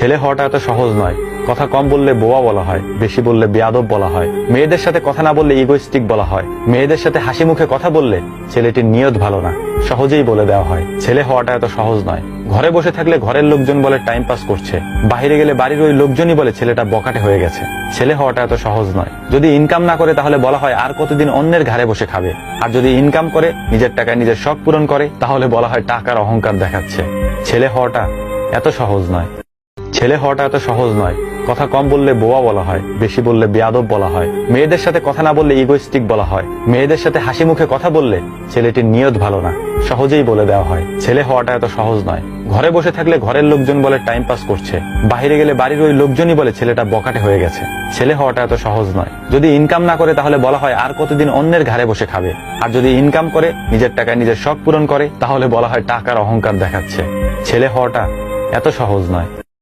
ছেলে হওয়াটা এত সহজ নয়। কথা কম বললে বোয়া বলা হয়, বেশি বললে বেয়াদব বলা হয়। মেয়েদের সাথে কথা না বললে ইগোইস্টিক বলা হয়। মেয়েদের সাথে হাসি মুখে কথা বললে ছেলেটির নিয়ত ভালো না, সহজেই বলে দেওয়া হয়। ছেলে হওয়াটা এত সহজ নয়। ঘরে বসে থাকলে ঘরের লোকজন বলে টাইম পাস করছে, বাইরে গেলে বাড়ির ওই লোকজনই বলে ছেলেটা বকাটে হয়ে গেছে। ছেলে হওয়াটা এত সহজ নয়। যদি ইনকাম না করে তাহলে বলা হয় আর কতদিন অন্যের ঘাড়ে বসে খাবে। আর যদি ইনকাম করে নিজের টাকায় নিজের শখ পূরণ করে তাহলে বলা হয় টাকার অহংকার দেখাচ্ছে। ছেলে হওয়াটা এত সহজ নয়। ছেলে হওয়াটা এত সহজ নয়। কথা কম বললে বোয়া বলা হয়, বেশি বললে বেয়াদব বলা হয়। মেয়েদের সাথে কথা না বললে ইগোইস্টিক বলা হয়। মেয়েদের সাথে হাসি মুখে কথা বললে ছেলেটির নিয়ত ভালো না, সহজেই বলে দেওয়া হয়। ছেলে হওয়াটা এত সহজ নয়। ঘরে বসে থাকলে ঘরের লোকজন বলে টাইম পাস করছে, বাইরে গেলে বাড়ির ওই লোকজনই বলে ছেলেটা বকাটে হয়ে গেছে। ছেলে হওয়াটা এত সহজ নয়। যদি ইনকাম না করে তাহলে বলা হয় আর কতদিন অন্যের ঘাড়ে বসে খাবে। আর যদি ইনকাম করে নিজের টাকায় নিজের শখ পূরণ করে তাহলে বলা হয় টাকার অহংকার দেখাচ্ছে। ছেলে হওয়াটা এত সহজ নয়।